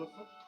들었어?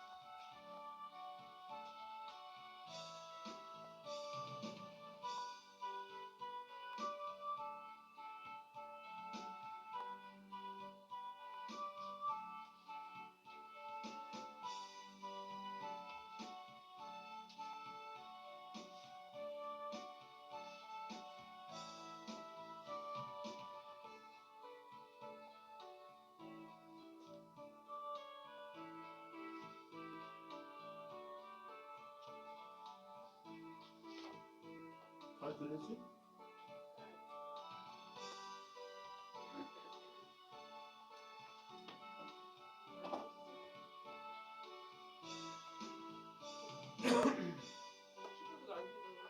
잘 들리지? 키보드가 안 되잖아.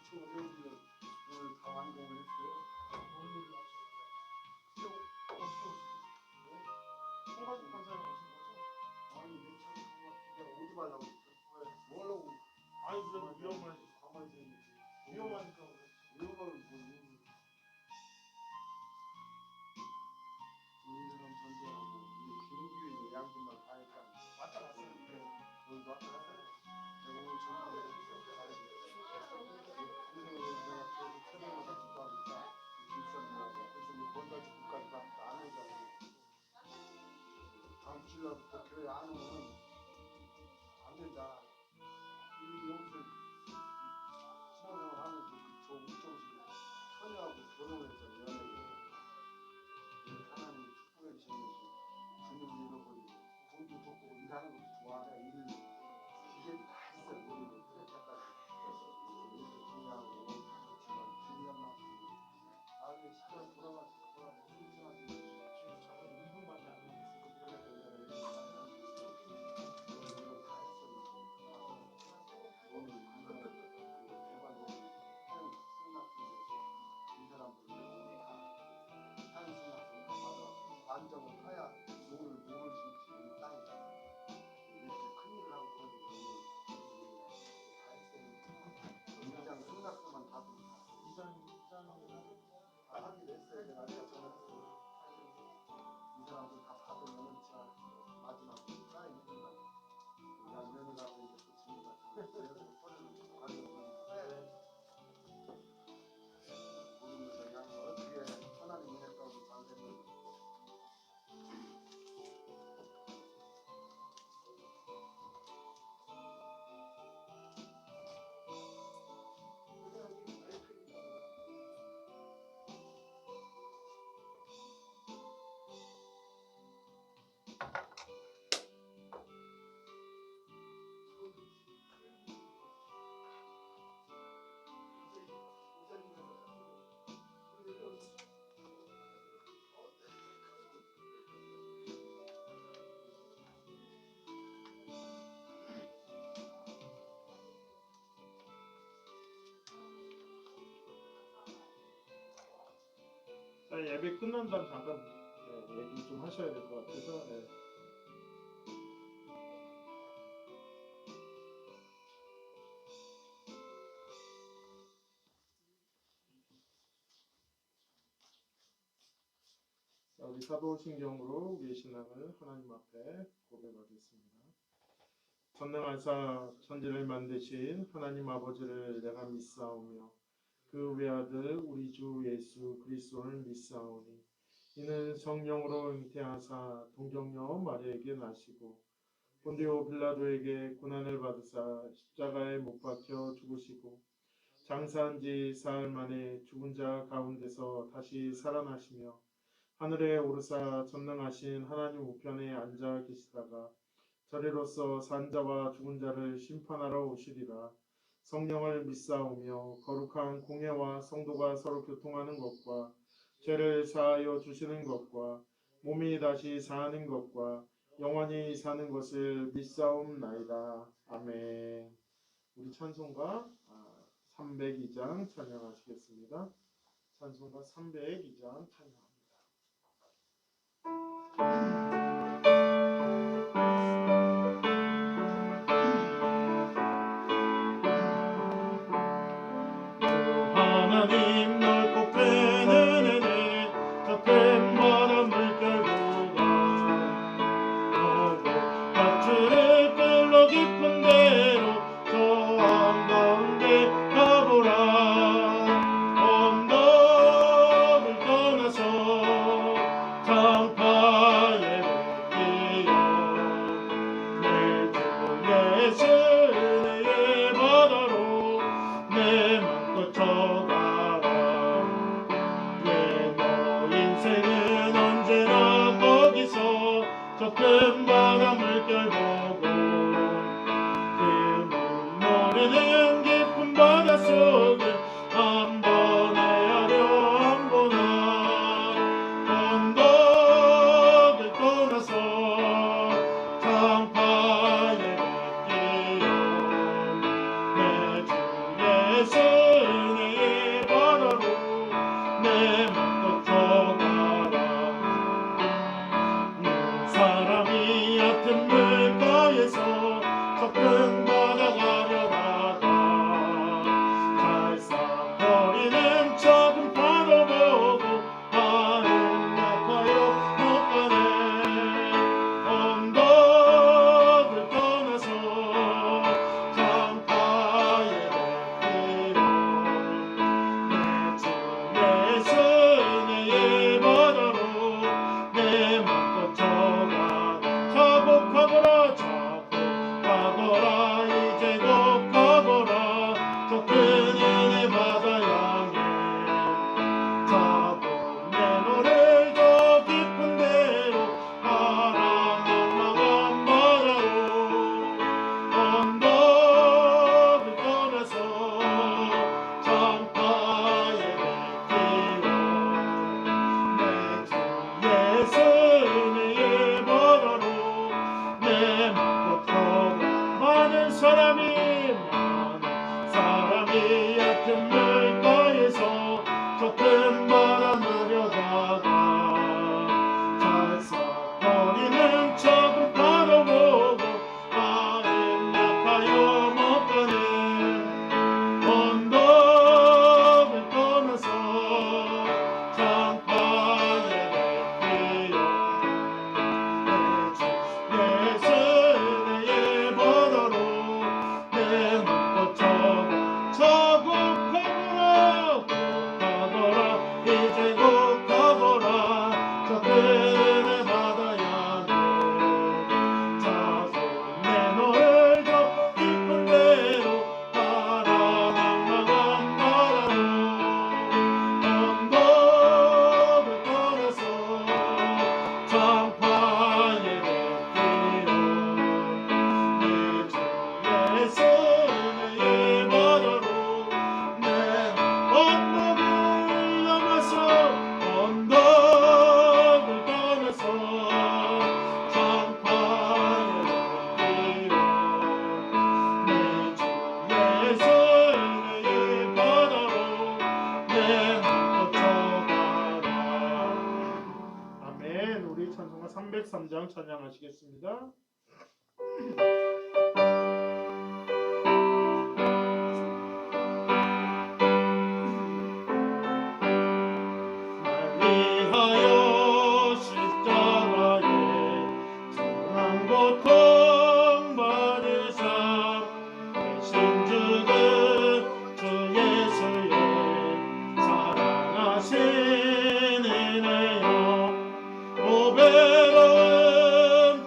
시청을 해주면 오늘 다 완공을 했어요. 뭔 일을 하셨는데? 어떻게 오셨어요? 총괄 관사님 오신 거죠? 아니 내 차를 내가 어디 가려고 그랬어? 뭐하려고 아니 그럼 위험한 가만히 있었는지 위험하니까 그랬지. 위험하면 뭐 우리는 전쟁하고 중기회 양심만 가니까 왔다 갔어요. 오늘도 왔다 갔어요. 내가 오늘 전쟁을 동생을 내가 계속 새벽에 갔기도 하니까 길산이라고 그래서 뭐 거기까지 끝까지 갔다 안 오잖아. 다음 주일날부터 교회 안 오면 안 된다. 이 여기서 신앙생활 하면서 저 우정식으로 처녀하고 결혼을 했잖아요. 연예인. 하나님 축복해 주시는 것이 주님을 잃어버리고 돈도 좋고 일하는 것도 좋아하냐 일을 이게 다 있어요. 우리는 그때까지 이렇게 중요하고 그렇지만 중요한 만큼 나중에 시간 돌아가서 순수하게 지금 잠깐 2분밖에 안 남았어요. 안정을 해야 오늘 물을 심지 땅이잖아. 이렇게 큰 일을 하고 다 했어요. 그냥 생각만 봐도 이장님 하긴 했어요. 내가 전화했어요. 이 사람들 다 받으면 진짜 마지막에 쌓인 일이다. 그냥 며느라고 이제 붙입니다. 그래서 소리를 가지고 모르면서 그냥 어떻게 하나님 은혜가로 잘 되면 자, 예배 끝난 다음 잠깐 얘기 좀 하셔야 될 것 같아서. 자, 우리 사도신경으로 우리의 신앙을 하나님 앞에 고백하겠습니다. 전능하사 천지를 만드신 하나님 아버지를 내가 믿사오며 그 외아들 우리 주 예수 그리스도를 믿사오니 이는 성령으로 잉태하사 동정녀 마리아에게 나시고 본디오 빌라도에게 고난을 받으사 십자가에 못 박혀 죽으시고 장사한 지 사흘 만에 죽은 자 가운데서 다시 살아나시며 하늘에 오르사 전능하신 하나님 우편에 앉아 계시다가 저리로서 산 자와 죽은 자를 심판하러 오시리라. 성령을 믿사오며 거룩한 공예와 성도가 서로 교통하는 것과 죄를 사하여 주시는 것과 몸이 다시 사는 것과 영원히 사는 것을 믿사옵나이다. 아멘. 우리 찬송가 302장 찬양하시겠습니다. 찬송가 302장 찬양합니다. 하나님 넓고 큰 은혜는 저 큰 바람 물결보다 밧줄을 끌러 깊은 데로 저 한가운데 가보라. 언덕을 떠나서 장파에 뛰어 내 주 예수 은혜의 바다로 내 맘껏 쳐가라. 왜 너 인생은 언제나 거기서 저 큰 바다 물결 보고 그 모르는 깊은 바다 속을 한번 헤아려 한보나. 언덕을 떠나서 장파에 뛰어 내 주 예수 찬양하시겠습니다. 위하여 십자가에 중한 고통 받으사 대신 죽은 주 예수의 사랑하신 은혜여 오베로운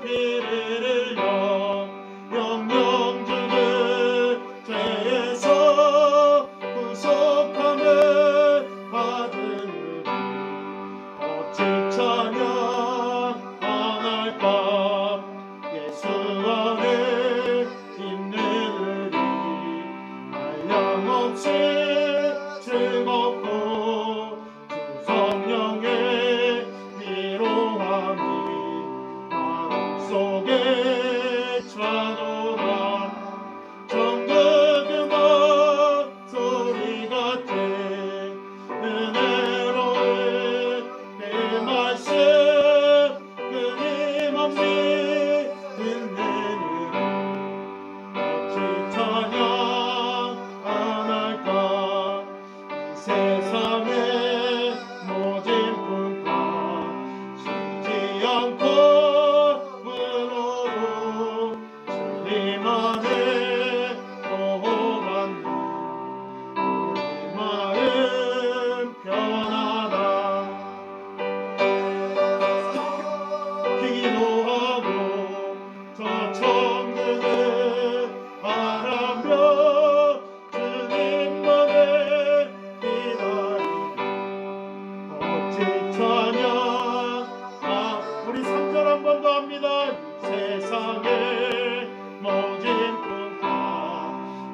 피를 흘려 영영 주는 죄에서 구속함을 받은 어찌 찬양할까 예수 안에 있는 우리 한량없이 즐겁고 주 성령의 위로함이 마음속에 차도다 정글 음악 소리 같은 은혜로운 그 말씀 끊임없이 듣는 어찌 찬양 안 할까 이 세상의 모진 풍파 쉬지 않고 문으로 주님 안에 보호받는 우리 마음 편하다 기도하고 저 천국을 바라며 주님만을 기다리고 어찌 찬양 우리 3절 한 번 더 합니다. 이 세상의 모진 풍파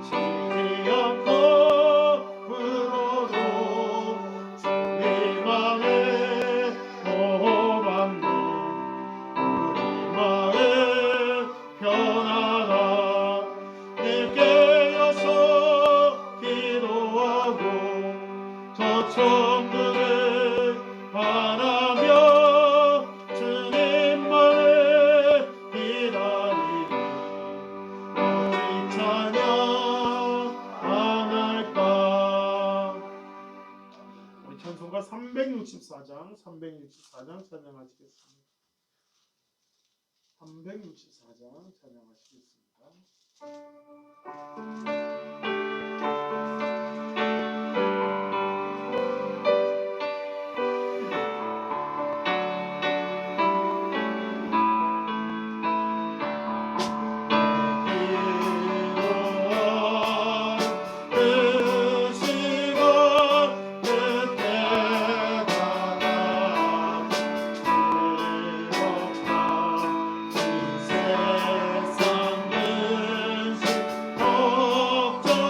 쉬지 않고 불어도 주님 안에 보호받는 우리 마음 편하다 늘 깨어서 기도하고 저 천국을 바라며 주님만을 기다리니 어찌 찬양 안 할까. 우리 찬송가 364장 찬양하시겠습니다. 364장 찬양하시겠습니다. 세상 근심 걱정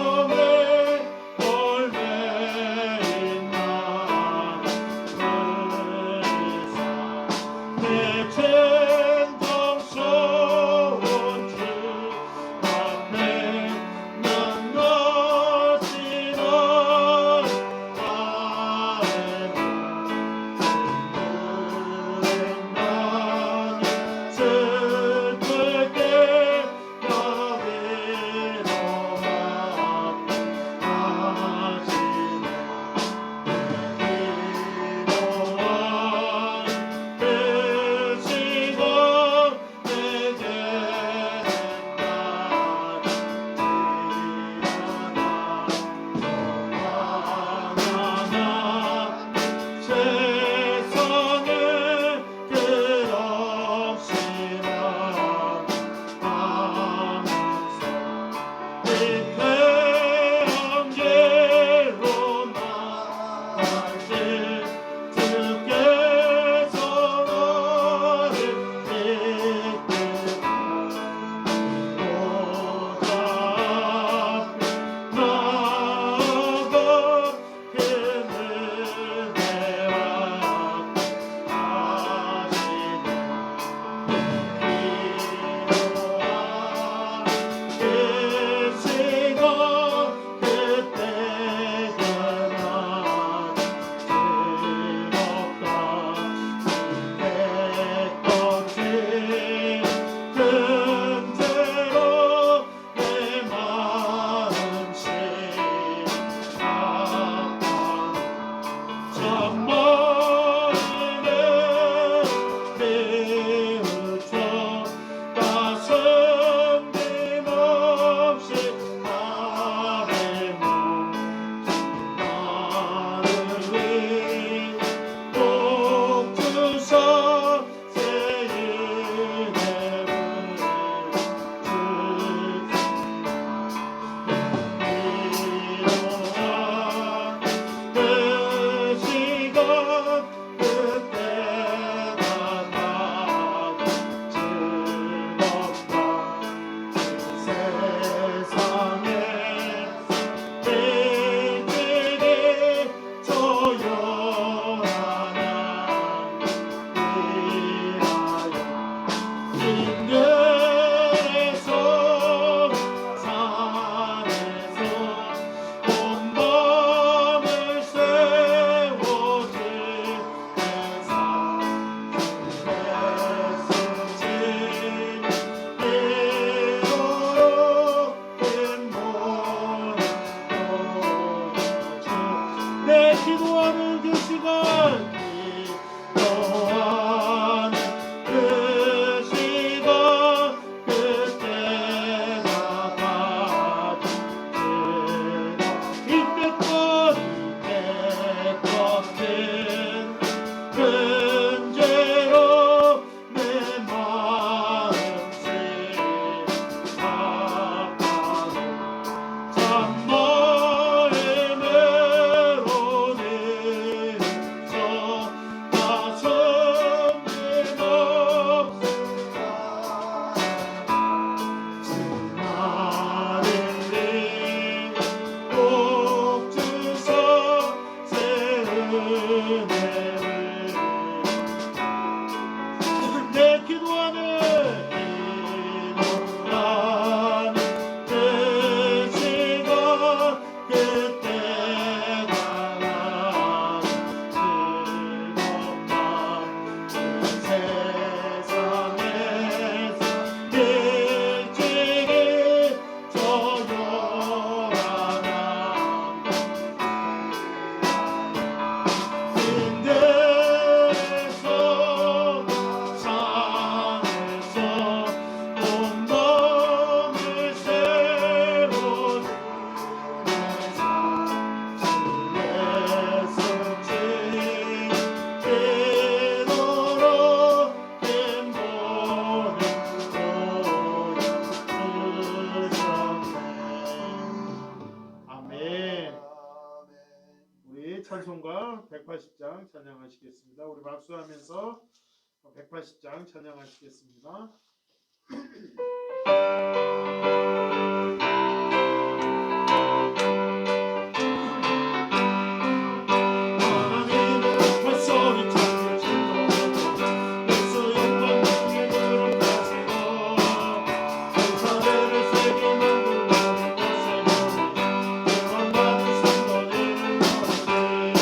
들에서 산에서 온 밤을 세워진 산 내 기도하는 그 시간 기도하는 그 시간 그때가 가득 이때껏 근죄로 내 마음 생각하고 참마의 메로니서 나섬김없어 나를 꼭 주사 새 은혜를 내 기도하는 그 시간 그때가 나는 뜨겁다 세상에서 일찍이 저녁하나 들에서 산에서 온 밤을 세운 아멘. 우리 찬송가 180장 찬양하시겠습니다. 우리 박수하면서 180장 찬양하시겠습니다. 하나님을 발소리 찾으시고 예수 영광 중에 들어가시고 천사들을 세계 만든 곳에 구원받은 성도들을 모르니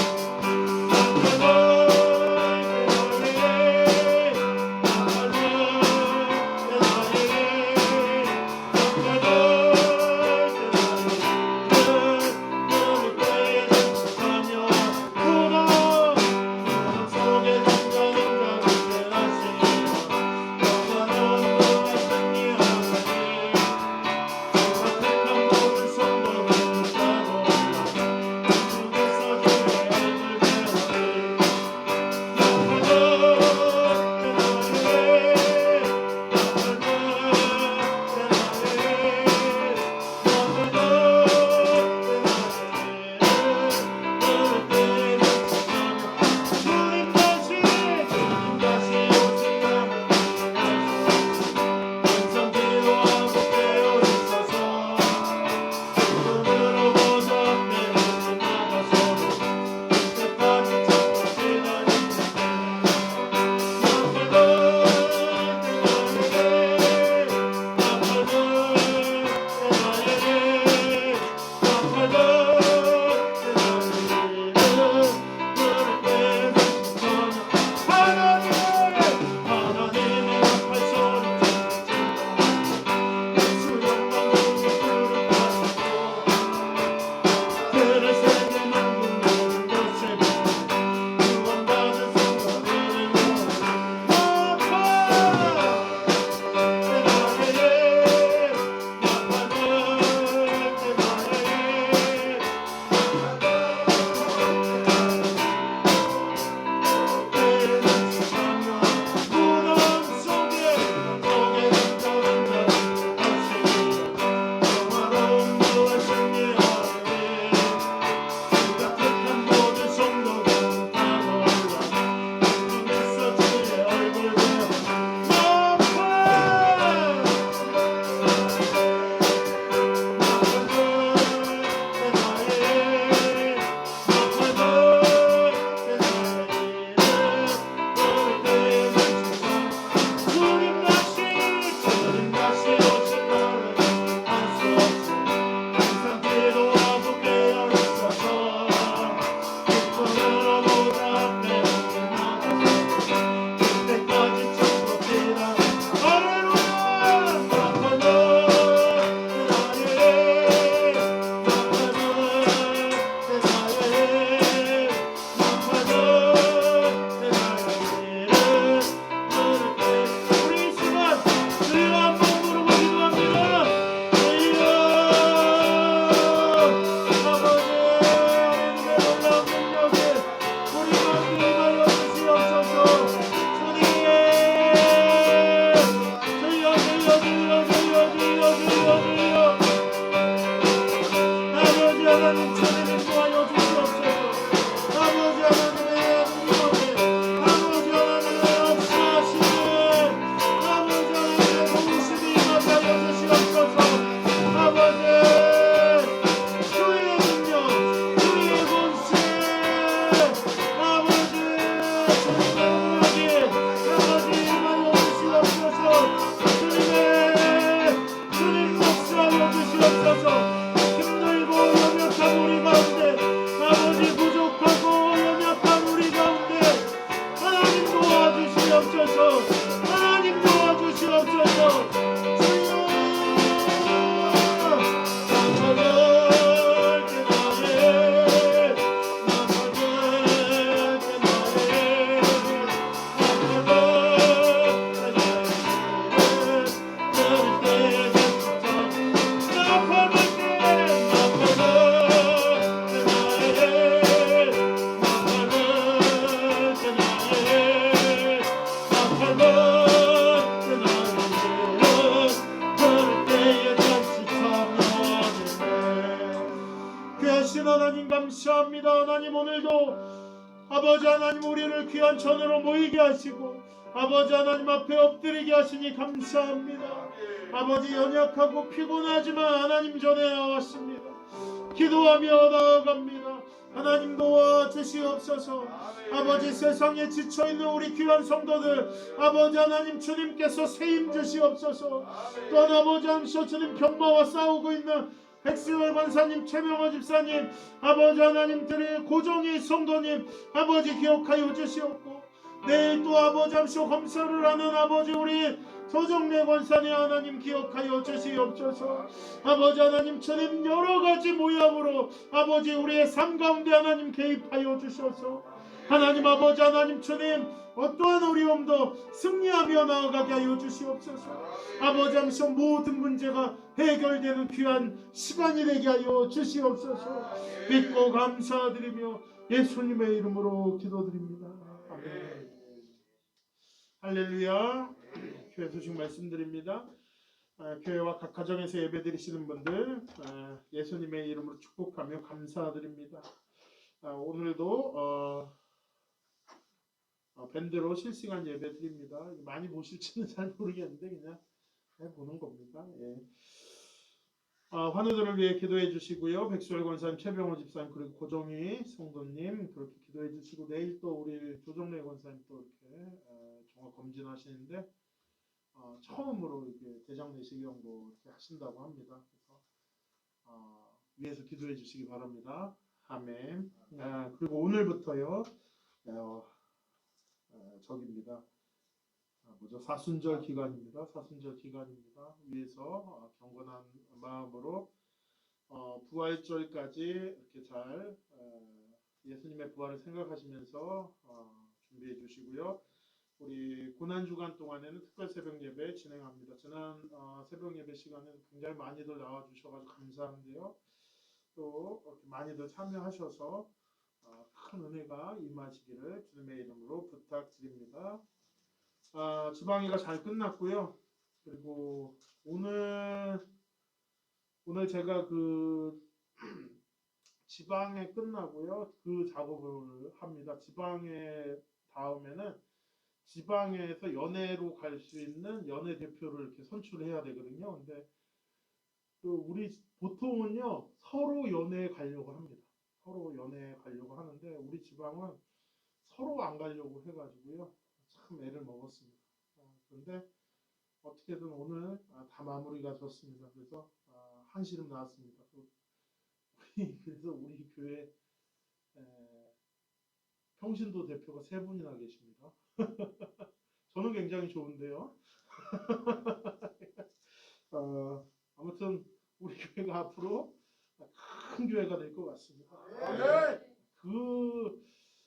감사합니다. 하나님 오늘도 아버지 하나님 우리를 귀한 전으로 모이게 하시고 아버지 하나님 앞에 엎드리게 하시니 감사합니다. 아버지 연약하고 피곤하지만 하나님 전에 나왔습니다. 기도하며 나아갑니다. 하나님 도와주시옵소서. 아버지 세상에 지쳐있는 우리 귀한 성도들 아버지 하나님 주님께서 세임 주시옵소서. 또한 아버지 하나님 주님 병마와 싸우고 있는 백승월 권사님, 최병호 집사님, 아버지 하나님들의 고정의 성도님 아버지 기억하여 주시옵고 내일 또 아버지 하나님 검사를 하는 아버지 우리 조정래 권사님 하나님 기억하여 주시옵소서. 아버지 하나님 주님 여러가지 모양으로 아버지 우리의 삶 가운데 하나님 개입하여 주셔서 하나님 아버지 하나님 주님 어떠한 어려움도 승리하며 나아가게 하여 주시옵소서. 아버지 하나님 모든 문제가 해결되는 귀한 시간이 되게 하여 주시옵소서. 믿고 감사드리며 예수님의 이름으로 기도드립니다. 아멘. 할렐루야. 교회 소식 말씀드립니다. 교회와 각 가정에서 예배드리시는 분들 예수님의 이름으로 축복하며 감사드립니다. 오늘도 밴드로 실시간 예배드립니다. 많이 보실지는 잘 모르겠는데 그냥 보는 겁니다. 예. 환우들을 위해 기도해 주시고요. 백수열 권사님, 최병호 집사님 그리고 고정희 성도님 그렇게 기도해 주시고 내일 또 우리 조정래 권사님 또 이렇게 종합 검진하시는데 처음으로 이렇게 대장 내시경 뭐 이렇게 하신다고 합니다. 그래서 위에서 기도해 주시기 바랍니다. 아멘. 그리고 오늘부터요. 저기입니다. 뭐죠? 사순절 기간입니다. 사순절 기간입니다. 위에서 경건한 마음으로 부활절까지 이렇게 잘 예수님의 부활을 생각하시면서 준비해 주시고요. 우리 고난주간 동안에는 특별 새벽 예배 진행합니다. 지난 새벽 예배 시간에는 굉장히 많이들 나와주셔가지고 감사한데요. 또 이렇게 많이들 참여하셔서 큰 은혜가 임하시기를 주님의 이름으로 부탁드립니다. 지방이가 잘 끝났고요. 그리고 오늘 제가 그 지방에 끝나고요. 그 작업을 합니다. 지방에 다음에는 지방에서 연회로 갈 수 있는 연회 대표를 이렇게 선출해야 되거든요. 근데 또 우리 보통은요 서로 연회에 가려고 합니다. 서로 연회에 가려고 하는데 우리 지방은 서로 안 가려고 해가지고요 참 애를 먹었습니다. 그런데 어떻게든 오늘 다 마무리가 됐습니다. 그래서 한시름 나왔습니다. 그래서 우리 교회 평신도 대표가 3분이나 계십니다. 저는 굉장히 좋은데요. 아무튼 우리 교회가 앞으로 큰 교회가 될 것 같습니다. 그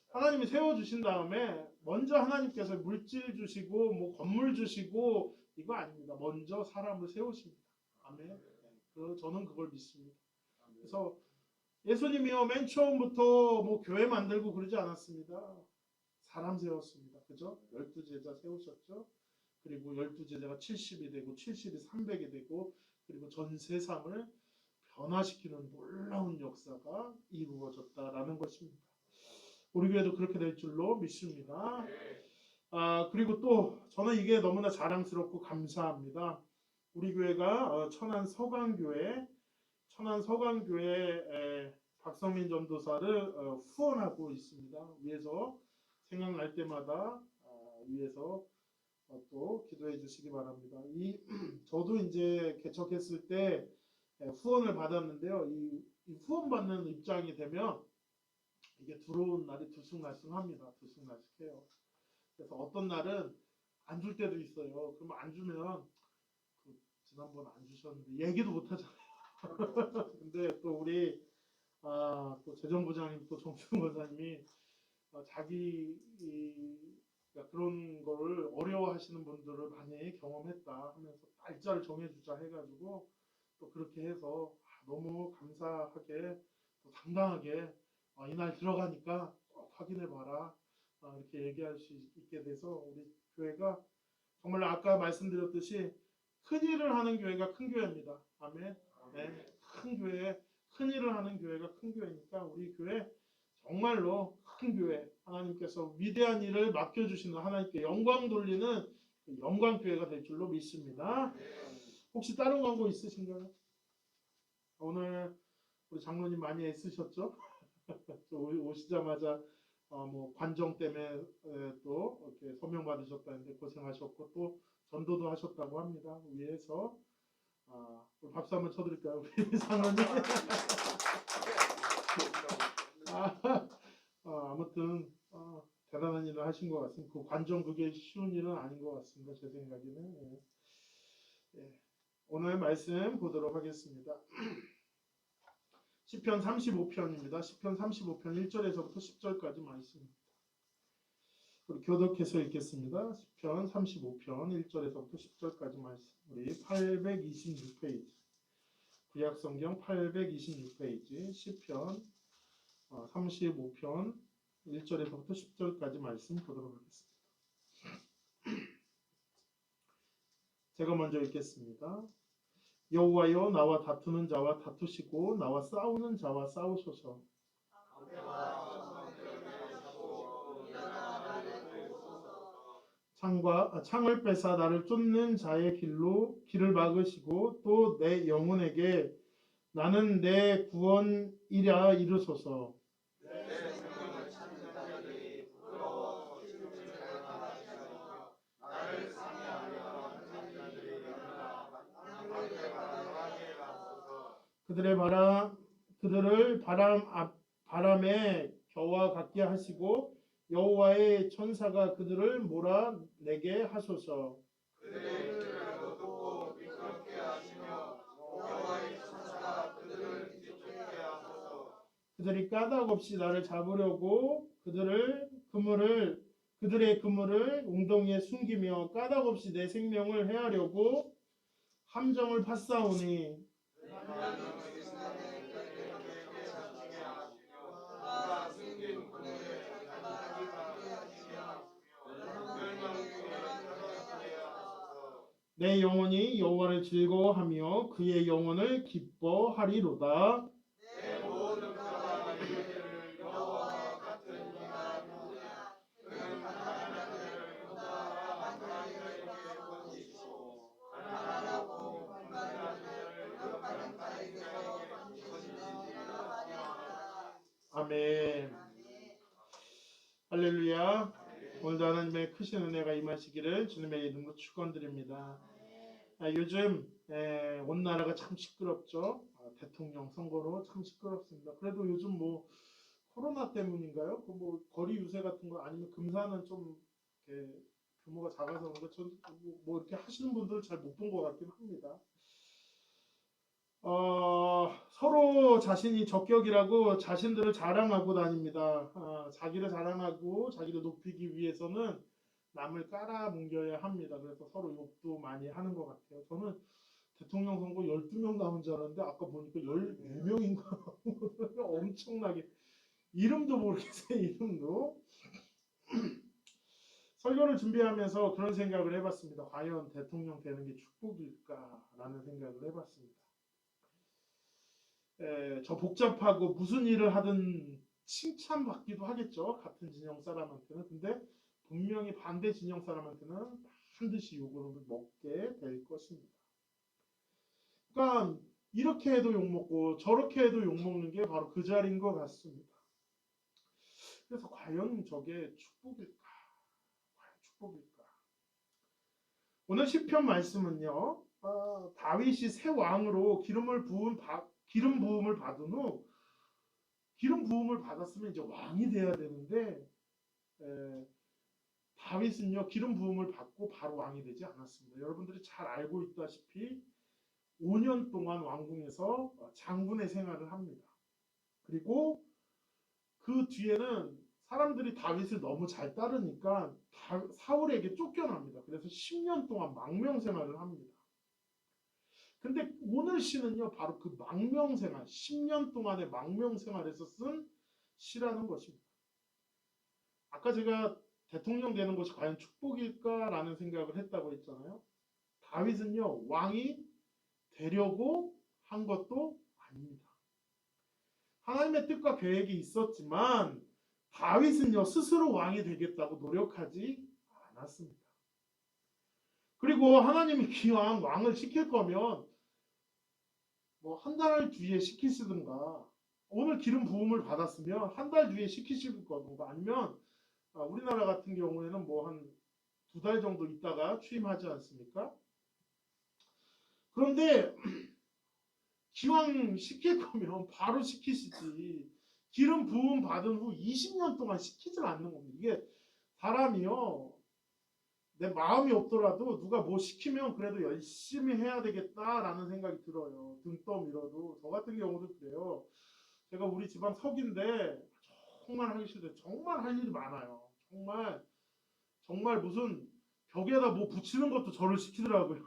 하나님이 세워주신 다음에 먼저 하나님께서 물질 주시고 뭐 건물 주시고 이거 아닙니다. 먼저 사람을 세우십니다. 아멘. 저는 그걸 믿습니다. 그래서 예수님이요 맨 처음부터 뭐 교회 만들고 그러지 않았습니다. 사람 세웠습니다. 그죠? 12제자 세우셨죠? 그리고 12제자가 70이 되고 70이 300이 되고 그리고 전 세상을 변화시키는 놀라운 역사가 이루어졌다라는 것입니다. 우리 교회도 그렇게 될 줄로 믿습니다. 그리고 또 저는 이게 너무나 자랑스럽고 감사합니다. 우리 교회가 천안 서강교회 박성민 전도사를 후원하고 있습니다. 위에서 생각날 때마다 위에서 또 기도해 주시기 바랍니다. 저도 이제 개척했을 때 후원을 받았는데요. 이 후원 받는 입장이 되면 이게 들어온 날이 들쑥날쑥합니다. 들쑥날쑥해요. 그래서 어떤 날은 안 줄 때도 있어요. 그러면 안 주면 지난번 안 주셨는데 얘기도 못 하잖아요. 근데 또 우리 또 재정부장님 또 정수영 권사님이 자기 그런 거를 어려워하시는 분들을 많이 경험했다 하면서 날짜를 정해주자 해가지고 또 그렇게 해서 너무 감사하게 또 당당하게 이날 들어가니까 꼭 확인해봐라 이렇게 얘기할 수 있게 돼서 우리 교회가 정말 아까 말씀드렸듯이 큰 일을 하는 교회가 큰 교회입니다. 아멘. 네, 큰 교회에 큰 일을 하는 교회가 큰 교회니까 우리 교회 정말로 큰 교회, 하나님께서 위대한 일을 맡겨주시는, 하나님께 영광 돌리는 영광 교회가 될 줄로 믿습니다. 혹시 다른 광고 있으신가요? 오늘 우리 장로님 많이 애쓰셨죠? 오시자마자 뭐 관정 때문에 또 이렇게 소명 받으셨다는데 고생하셨고 또 전도도 하셨다고 합니다. 위에서 우리 박수 한번 쳐드릴까요? 우리 장로님. 아무튼 대단한 일을 하신 것 같습니다. 그 관정 그게 쉬운 일은 아닌 것 같습니다. 제 생각에는. 예. 예. 오늘 말씀 보도록 하겠습니다. 시편 35편입니다. 시편 35편 1절에서부터 10절까지 말씀입니다. 우리 교독해서 읽겠습니다. 시편 35편 1절에서부터 10절까지 말씀. 우리 826페이지. 구약성경 826페이지. 시편 35편 1절에서부터 10절까지 말씀 보도록 하겠습니다. 제가 먼저 읽겠습니다. 여호와여, 나와 다투는 자와 다투시고 나와 싸우는 자와 싸우소서. 창을 뺏어 나를 쫓는 자의 길을 막으시고 또 내 영혼에게 나는 내 구원이라 이르소서. 그들을 바람에 겨와 같게 하시고 여호와의 천사가 그들을 몰아내게 하소서. 그들이 까닭 없이 나를 잡으려고 그들의 그물을 웅덩이에 숨기며 까닭 없이 내 생명을 해하려고 함정을 팠사오니 내 영혼이 여호와를 즐거워하며 그의 영혼을 기뻐하리로다. 아멘. 할렐루야. 오늘도 하나님의 크신 은혜가 임하시기를 주님의 이름으로 축원드립니다. 요즘 온 나라가 참 시끄럽죠. 대통령 선거로 참 시끄럽습니다. 그래도 요즘 뭐 코로나 때문인가요? 그 뭐 거리 유세 같은 거 아니면 금사는 좀 이렇게 규모가 작아서 그런가 뭐 이렇게 하시는 분들 잘 못 본 것 같긴 합니다. 서로 자신이 적격이라고 자신들을 자랑하고 다닙니다. 자기를 자랑하고 자기를 높이기 위해서는 남을 깔아뭉겨야 합니다. 그래서 서로 욕도 많이 하는 것 같아요. 저는 대통령 선거 12명 남은 줄 알았는데 아까 보니까 14명인가 엄청나게 이름도 모르겠어요. 이름도. 설교를 준비하면서 그런 생각을 해봤습니다. 과연 대통령 되는 게 축복일까라는 생각을 해봤습니다. 저 복잡하고 무슨 일을 하든 칭찬받기도 하겠죠. 같은 진영 사람한테는. 근데 분명히 반대 진영 사람한테는 반드시 욕을 먹게 될 것입니다. 그러니까 이렇게 해도 욕먹고 저렇게 해도 욕먹는 게 바로 그 자리인 것 같습니다. 그래서 과연 저게 축복일까? 과연 축복일까? 오늘 시편 말씀은요. 다윗이 새 왕으로 기름 부음을 받은 후 기름 부음을 받았으면 이제 왕이 돼야 되는데 다윗은요 기름 부음을 받고 바로 왕이 되지 않았습니다. 여러분들이 잘 알고 있다시피 5년 동안 왕궁에서 장군의 생활을 합니다. 그리고 그 뒤에는 사람들이 다윗을 너무 잘 따르니까 사울에게 쫓겨납니다. 그래서 10년 동안 망명생활을 합니다. 근데 오늘 시는요 바로 그 망명생활 10년 동안의 망명생활에서 쓴 시라는 것입니다. 아까 제가 대통령 되는 것이 과연 축복일까라는 생각을 했다고 했잖아요. 다윗은요 왕이 되려고 한 것도 아닙니다. 하나님의 뜻과 계획이 있었지만 다윗은요 스스로 왕이 되겠다고 노력하지 않았습니다. 그리고 하나님이 기왕 왕을 시킬 거면 뭐 한 달 뒤에 시키시든가, 오늘 기름 부음을 받았으면 한 달 뒤에 시키실 거든가, 아니면 우리나라 같은 경우에는 뭐 한 2달 정도 있다가 취임하지 않습니까? 그런데 기왕 시킬 거면 바로 시키시지, 기름 부음 받은 후 20년 동안 시키질 않는 겁니다. 이게 사람이요, 내 마음이 없더라도 누가 뭐 시키면 그래도 열심히 해야 되겠다라는 생각이 들어요. 등 떠밀어도. 저 같은 경우도 그래요. 제가 우리 집안 석인데 정말 하기 싫대. 정말 할 일이 많아요. 정말 무슨 벽에다 뭐 붙이는 것도 저를 시키더라고요.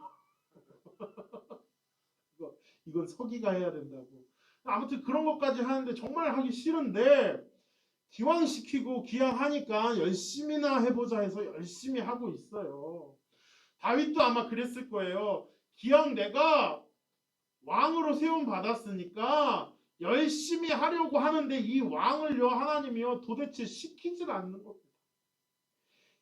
이건 서기가 해야 된다고. 아무튼 그런 것까지 하는데 정말 하기 싫은데 기왕 시키고 기왕하니까 열심히나 해보자 해서 열심히 하고 있어요. 다윗도 아마 그랬을 거예요. 기왕 내가 왕으로 세움 받았으니까 열심히 하려고 하는데 이 왕을요 하나님이요 도대체 시키질 않는 겁니다.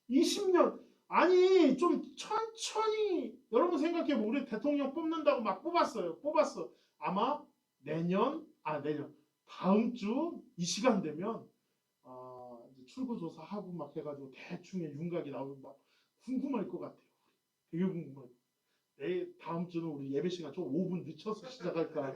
20년, 아니 좀 천천히 여러분 생각해보면 우리 대통령 뽑는다고 막 뽑았어. 아마 내년 다음 주 이 시간 되면 이제 출구조사 하고 막 해가지고 대충의 윤곽이 나오면 막 궁금할 것 같아요. 되게 궁금해요. 내일 다음 주는 우리 예배 시간 좀 5분 늦춰서 시작할까.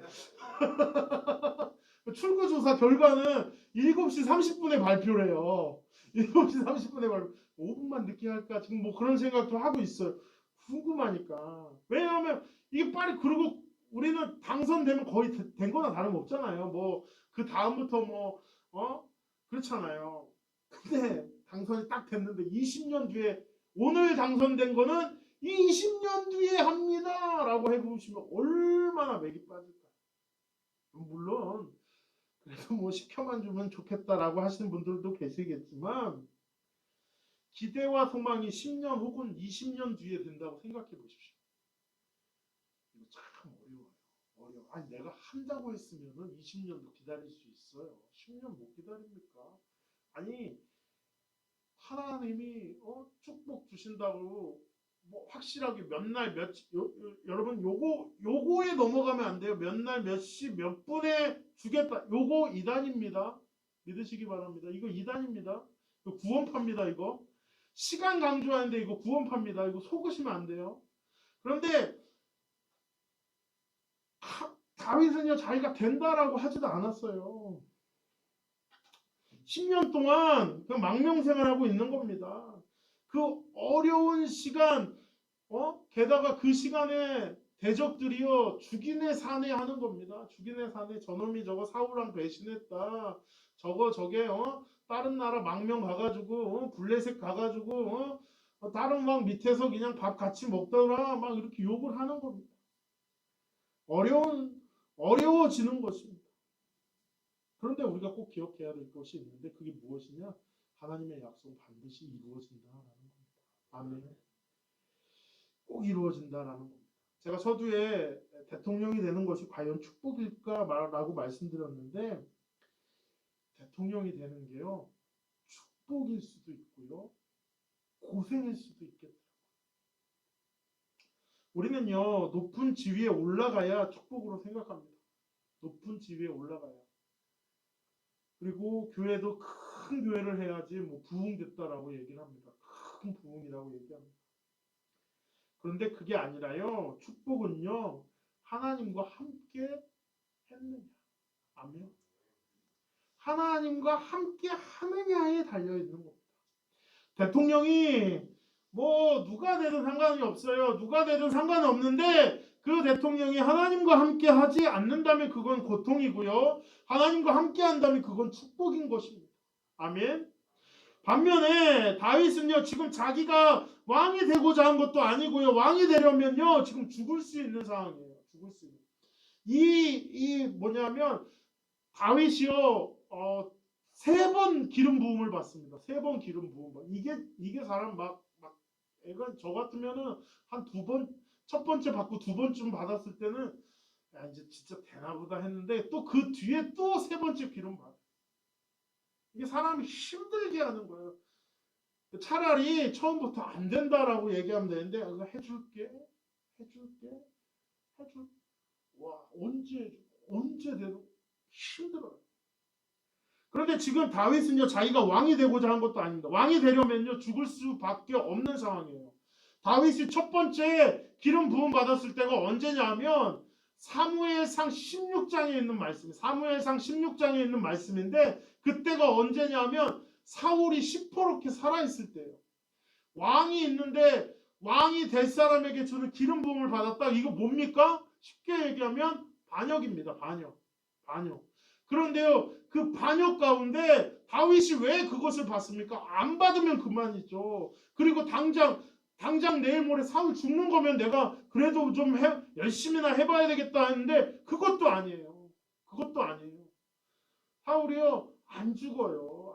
출구조사 결과는 7시 30분에 발표래요. 7시 30분에 발표. 5분만 늦게 할까? 지금 뭐 그런 생각도 하고 있어요. 궁금하니까. 왜냐하면 이게 빨리, 그리고 우리는 당선되면 거의 된 거나 다름없잖아요. 뭐 그 다음부터 그렇잖아요. 근데 당선이 딱 됐는데 20년 뒤에, 오늘 당선된 거는 20년 뒤에 합니다 라고 해보시면 얼마나 맥이 빠질까. 물론 그래도 뭐 시켜만 주면 좋겠다라고 하시는 분들도 계시겠지만 기대와 소망이 10년 혹은 20년 뒤에 된다고 생각해 보십시오. 이거 참 어려워요. 아니 내가 한다고 했으면은 20년도 기다릴 수 있어요. 10년 못 기다립니까? 아니 하나님이 축복 주신다고 뭐 확실하게 몇 날 여러분 요거에 넘어가면 안 돼요. 몇 날 몇 시 몇 분에 주겠다. 요거 이단입니다. 믿으시기 바랍니다. 이거 이단입니다. 이거 구원파입니다. 이거 시간 강조하는데 이거 구원파입니다. 이거 속으시면 안 돼요. 그런데 다윗은요 자기가 된다라고 하지도 않았어요. 10년 동안 그 망명생활하고 있는 겁니다. 그 어려운 시간, 게다가 그 시간에 대적들이요 죽이네 사네 하는 겁니다. 죽이네 사네, 저놈이 저거 사울랑 배신했다. 저게 다른 나라 망명 가가지고 블레셋 가가지고 다른 왕 밑에서 그냥 밥 같이 먹더라 막 이렇게 욕을 하는 겁니다. 어려워지는 것입니다. 그런데 우리가 꼭 기억해야 될 것이 있는데 그게 무엇이냐? 하나님의 약속은 반드시 이루어진다라는 겁니다. 아멘. 꼭 이루어진다라는 겁니다. 제가 서두에 대통령이 되는 것이 과연 축복일까라고 말씀드렸는데 대통령이 되는 게요 축복일 수도 있고요 고생일 수도 있겠다. 우리는요 높은 지위에 올라가야 축복으로 생각합니다. 높은 지위에 올라가야. 그리고 교회도 큰 교회를 해야지 뭐 부흥됐다라고 얘기를 합니다. 큰 부흥이라고 얘기합니다. 그런데 그게 아니라요. 축복은요. 하나님과 함께 했느냐. 아멘. 하나님과 함께 하느냐에 달려있는 겁니다. 대통령이 뭐 누가 되든 상관이 없어요. 누가 되든 상관이 없는데 그 대통령이 하나님과 함께 하지 않는다면 그건 고통이고요. 하나님과 함께 한다면 그건 축복인 것입니다. 아멘. 반면에 다윗은요 지금 자기가 왕이 되고자 한 것도 아니고요. 왕이 되려면요 지금 죽을 수 있는 상황이에요. 죽을 수 있는. 이 뭐냐면 다윗이요 3번 기름 부음을 받습니다. 3번 기름 부음. 이게 사람 애가 저 같으면은 한 2번, 첫 번째 받고 2번쯤 받았을 때는 야 이제 진짜 되나보다 했는데 또 그 뒤에 또 세 번째 기름 받아. 이게 사람이 힘들게 하는 거예요. 차라리 처음부터 안 된다라고 얘기하면 되는데 그거 해줄게. 와 언제 돼도 힘들어요. 그런데 지금 다윗은요 자기가 왕이 되고자 한 것도 아닙니다. 왕이 되려면요 죽을 수밖에 없는 상황이에요. 다윗이 첫 번째 기름 부음 받았을 때가 언제냐면 사무엘상 16장에 있는 말씀, 사무엘상 16장에 있는 말씀인데 그때가 언제냐면 사울이 시퍼렇게 살아있을 때예요. 왕이 있는데 왕이 될 사람에게 주는 기름 부음을 받았다. 이거 뭡니까? 쉽게 얘기하면 반역입니다. 반역. 그런데요, 그 반역 가운데 다윗이 왜 그것을 받습니까? 안 받으면 그만이죠. 그리고 당장 내일 모레 사울 죽는 거면 내가 그래도 좀 열심히나 해봐야 되겠다 했는데 그것도 아니에요. 사울이요 안 죽어요.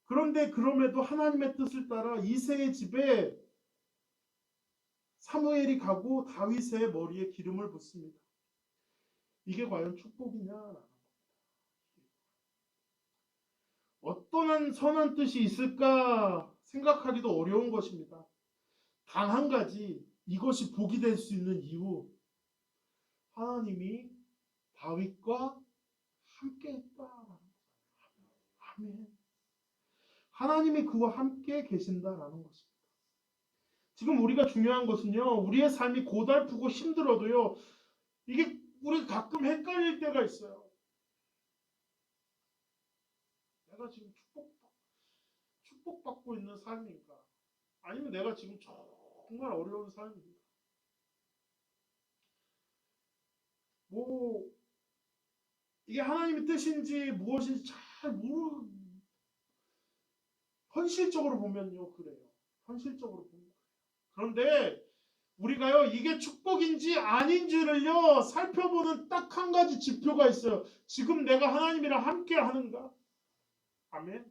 그런데 그럼에도 하나님의 뜻을 따라 이새의 집에 사무엘이 가고 다윗의 머리에 기름을 붓습니다. 이게 과연 축복이냐라는 겁니다. 어떠한 선한 뜻이 있을까 생각하기도 어려운 것입니다. 단 한 가지 이것이 복이 될 수 있는 이유, 하나님이 다윗과 함께 했다라는 거예요. 아멘. 하나님이 그와 함께 계신다라는 것입니다. 지금 우리가 중요한 것은요, 우리의 삶이 고달프고 힘들어도요, 이게 우리 가끔 헷갈릴 때가 있어요. 내가 지금 축복받고 있는 삶인가? 아니면 내가 지금 정말 어려운 삶인가? 뭐 이게 하나님의 뜻인지 무엇인지 잘 현실적으로 보면요 그래요. 그런데 우리가요 이게 축복인지 아닌지를요 살펴보는 딱 한 가지 지표가 있어요. 지금 내가 하나님이랑 함께 하는가? 아멘.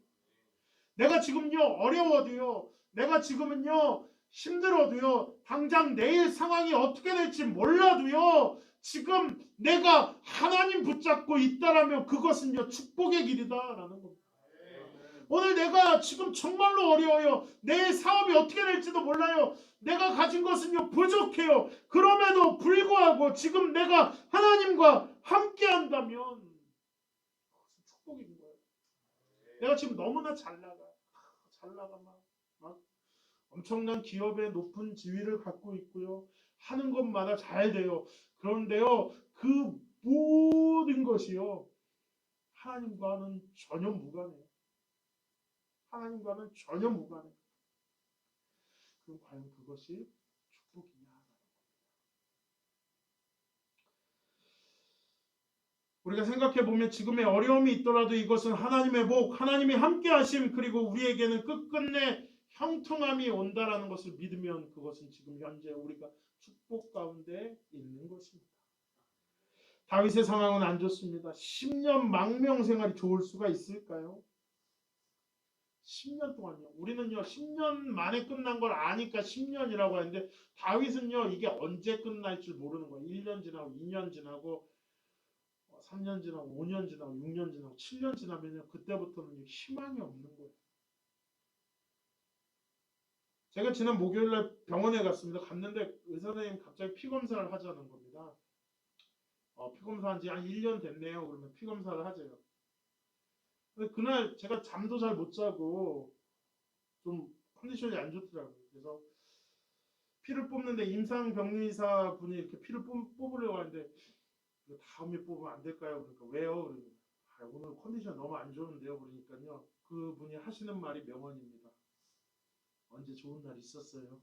내가 지금요 어려워도요, 내가 지금은요 힘들어도요, 당장 내일 상황이 어떻게 될지 몰라도요, 지금 내가 하나님 붙잡고 있다라면 그것은요 축복의 길이다라는 겁니다. 오늘 내가 지금 정말로 어려워요. 내일 사업이 어떻게 될지도 몰라요. 내가 가진 것은요 부족해요. 그럼에도 불구하고 지금 내가 하나님과 함께 한다면 그것은 축복인 거예요. 내가 지금 너무나 잘 나가 막 엄청난 기업의 높은 지위를 갖고 있고요. 하는 것마다 잘 돼요. 그런데요 그 모든 것이요 하나님과는 전혀 무관해요. 그럼 과연 그것이 축복이냐? 우리가 생각해 보면 지금의 어려움이 있더라도 이것은 하나님의 복, 하나님이 함께 하심, 그리고 우리에게는 끝끝내 형통함이 온다라는 것을 믿으면 그것은 지금 현재 우리가 축복 가운데 있는 것입니다. 다윗의 상황은 안 좋습니다. 10년 망명 생활이 좋을 수가 있을까요? 10년 동안요. 우리는요 10년 만에 끝난 걸 아니까 10년이라고 하는데 다윗은요 이게 언제 끝날 줄 모르는 거예요. 1년 지나고 2년 지나고 3년 지나고 5년 지나고 6년 지나고 7년 지나면요 그때부터는 희망이 없는 거예요. 제가 지난 목요일날 병원에 갔는데 의사 선생님 갑자기 피 검사를 하자는 겁니다. 피 검사한 지 한 1년 됐네요. 그러면 피 검사를 하재요. 근데 그날 제가 잠도 잘 못 자고 좀 컨디션이 안 좋더라고요. 그래서 피를 뽑는데 임상병리사 분이 이렇게 피를 뽑으려고 하는데 다음에 뽑으면 안 될까요? 그러니까 왜요? 그러니까 오늘 컨디션 너무 안 좋은데요. 그러니까요 그분이 하시는 말이 명언입니다. 언제 좋은 날 있었어요?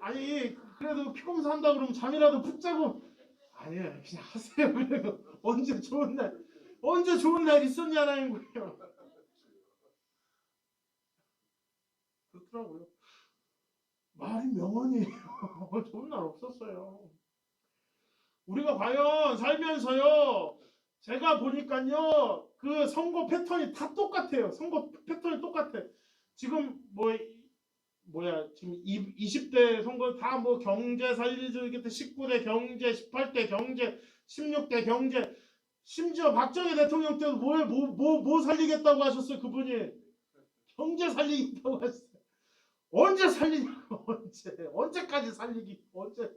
아니 그래도 피검사 한다 그러면 잠이라도 푹 자고 아니에요 그냥 하세요. 그래요. 언제 좋은 날 있었냐는 거예요. 그렇더라고요. 말이 명언이에요. 좋은 날 없었어요. 우리가 과연 살면서요 제가 보니까요 그 선거 패턴이 다 똑같아요. 선거 패턴이 똑같아. 지금 지금 20대 선거 다 뭐 경제 살리겠다, 19대 경제, 18대 경제, 16대 경제, 심지어 박정희 대통령 때도 뭐 살리겠다고 하셨어요. 그분이 경제 살리겠다고 하셨어요. 언제 살리냐고. 언제까지 살리기. 언제.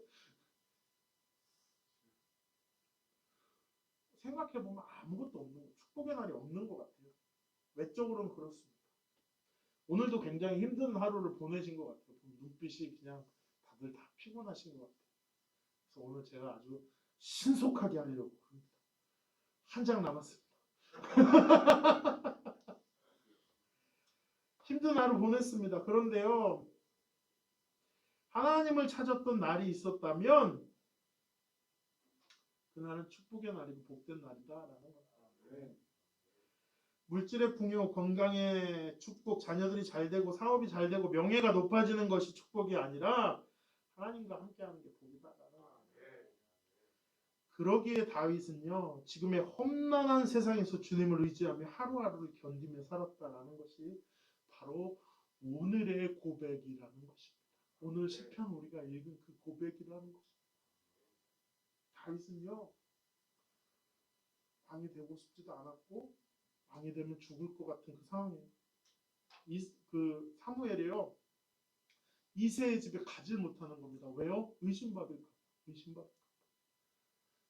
생각해보면 아무것도 없는 거, 축복의 날이 없는 것 같아요. 외적으로는 그렇습니다. 오늘도 굉장히 힘든 하루를 보내신 것 같아요. 눈빛이 그냥 다들 다 피곤하신 것 같아요. 그래서 오늘 제가 아주 신속하게 하려고 합니다. 한 장 남았습니다. 힘든 하루 보냈습니다. 그런데요, 하나님을 찾았던 날이 있었다면 그날은 축복의 날이고 복된 날이다라는 겁니다. 물질의 풍요, 건강의 축복, 자녀들이 잘 되고 사업이 잘 되고 명예가 높아지는 것이 축복이 아니라 하나님과 함께하는 게 복이다라는 겁니다. 그러기에 다윗은요, 지금의 험난한 세상에서 주님을 의지하며 하루하루를 견디며 살았다라는 것이 바로 오늘의 고백이라는 것입니다. 오늘 시편 우리가 읽은 그 고백이라는 것입니다. 다윗은요, 왕이 되고 싶지도 않았고 왕이 되면 죽을 것 같은 그 상황이에요. 그 사무엘이요, 이새의 집에 가지 못하는 겁니다. 왜요? 의심받을까.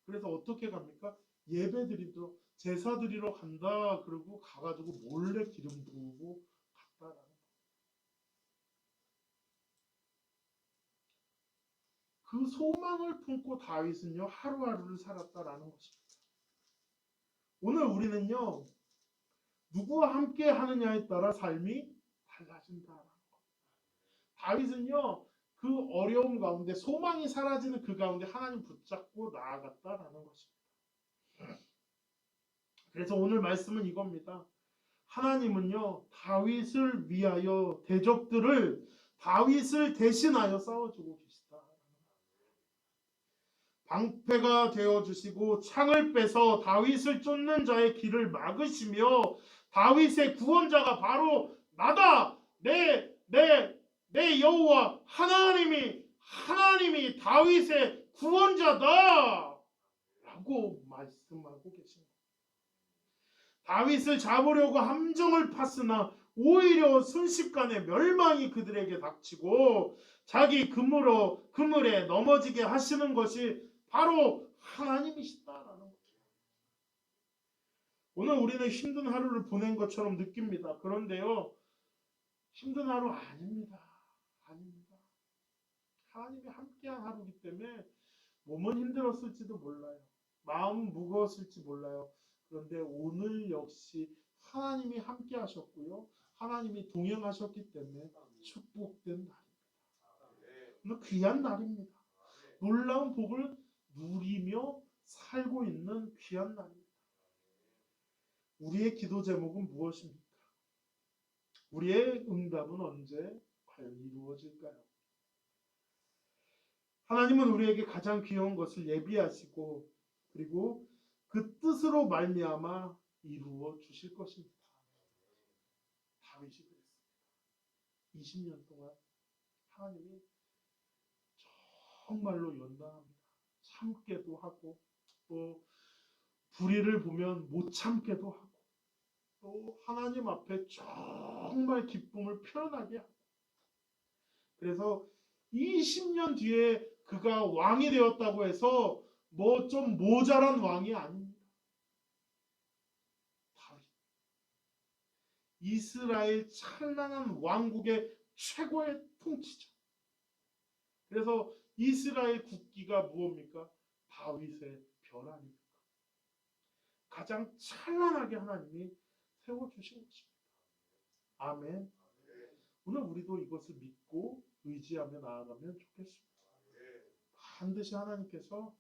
그래서 어떻게 갑니까? 예배 드리러, 제사 드리러 간다. 그러고 가가지고 몰래 기름 부으고 갔다라는 거예요. 그 소망을 품고 다윗은요, 하루하루를 살았다라는 것입니다. 오늘 우리는요, 누구와 함께 하느냐에 따라 삶이 달라진다라는 거. 다윗은요, 그 어려움 가운데 소망이 사라지는 그 가운데 하나님 붙잡고 나아갔다라는 것입니다. 그래서 오늘 말씀은 이겁니다. 하나님은요, 다윗을 위하여 대적들을 다윗을 대신하여 싸워주고 계시다. 방패가 되어주시고 창을 빼서 다윗을 쫓는 자의 길을 막으시며 다윗의 구원자가 바로 나다. 내 여호와 하나님이 다윗의 구원자다 라고 말씀하고 계십니다. 다윗을 잡으려고 함정을 팠으나 오히려 순식간에 멸망이 그들에게 닥치고 자기 그물에 넘어지게 하시는 것이 바로 하나님이시다라는 거죠. 오늘 우리는 힘든 하루를 보낸 것처럼 느낍니다. 그런데요, 힘든 하루 아닙니다. 하나님이 함께한 하루이기 때문에 몸은 힘들었을지도 몰라요. 마음은 무거웠을지 몰라요. 그런데 오늘 역시 하나님이 함께 하셨고요. 하나님이 동행하셨기 때문에 축복된 날입니다. 오늘 귀한 날입니다. 놀라운 복을 누리며 살고 있는 귀한 날입니다. 우리의 기도 제목은 무엇입니까? 우리의 응답은 언제 과연 이루어질까요? 하나님은 우리에게 가장 귀여운 것을 예비하시고 그리고 그 뜻으로 말미암아 이루어 주실 것입니다. 다윗이 그랬습니다. 20년 동안 하나님이 정말로 연단합니다. 참게도 하고 또 불의를 보면 못 참게도 하고 또 하나님 앞에 정말 기쁨을 표현하게 하고 그래서 20년 뒤에 그가 왕이 되었다고 해서 뭐 좀 모자란 왕이 아닙니다. 다윗. 이스라엘 찬란한 왕국의 최고의 통치자. 그래서 이스라엘 국기가 무엇입니까? 다윗의 별 아닙니까? 가장 찬란하게 하나님이 세워주신 것입니다. 아멘. 오늘 우리도 이것을 믿고 의지하며 나아가면 좋겠습니다. 반드시 하나님께서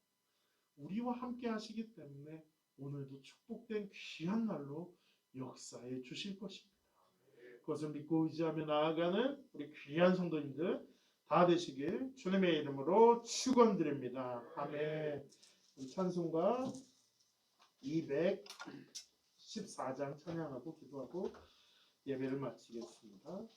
우리와 함께 하시기 때문에 오늘도 축복된 귀한 날로 역사해 주실 것입니다. 그것을 믿고 의지하며 나아가는 우리 귀한 성도님들 다 되시길 주님의 이름으로 축원드립니다. 아멘. 찬송가 210 14장 찬양하고 기도하고 예배를 마치겠습니다.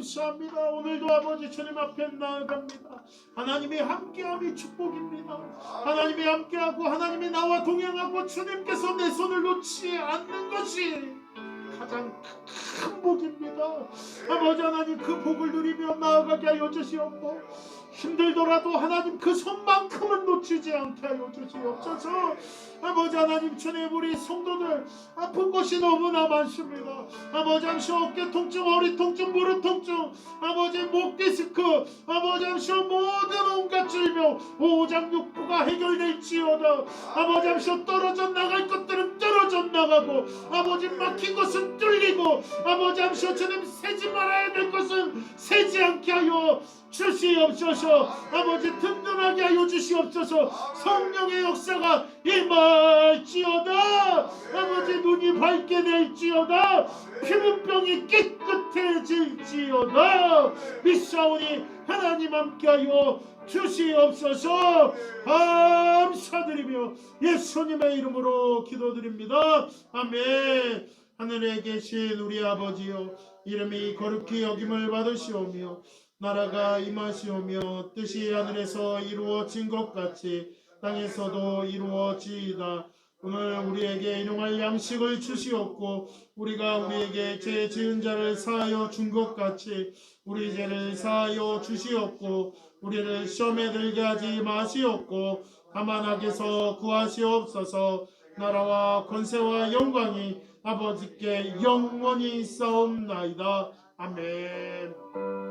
감사합니다. 오늘도 아버지 주님 앞에 나아갑니다. 하나님이 함께함이 축복입니다. 하나님이 함께하고 하나님이 나와 동행하고 주님께서 내 손을 놓지 않는 것이 가장 큰 복입니다. 아버지 하나님 그 복을 누리며 나아가게 하여 주시옵고 힘들더라도 하나님 그 손만큼은 놓치지 않게 하여 주시옵소서. 아버지 하나님 주님 우리 성도들 아픈 것이 너무나 많습니다. 아버지 잠시 어깨 통증, 허리 통증, 무릎 통증, 아버지 목 디스크, 아버지 잠시 모든 온갖 질병 오장육부가 해결될지어다. 아버지 잠시 떨어져 나갈 것들은 떨어져 나가고 아버지 막힌 것은 뚫리고 아버지 잠시 주님 새지 말아야 될 것은 새지 않게 하여 주시옵소서. 아버지 든든하게 하여 주시옵소서. 성령의 역사가 임할지어다. 아버지 눈이 밝게 될지어다. 피부병이 깨끗해질지어다. 믿사오니 하나님 함께하여 주시옵소서. 감사드리며 예수님의 이름으로 기도드립니다. 아멘. 하늘에 계신 우리 아버지여, 이름이 거룩히 여김을 받으시오며 나라가 임하시오며 뜻이 하늘에서 이루어진 것 같이 땅에서도 이루어지이다. 오늘 우리에게 일용할 양식을 주시옵고 우리가 우리에게 죄 지은 자를 사하여 준 것 같이 우리 죄를 사하여 주시옵고 우리를 시험에 들게 하지 마시옵고 다만 악에서 구하시옵소서. 나라와 권세와 영광이 아버지께 영원히 있사옵나이다. 아멘.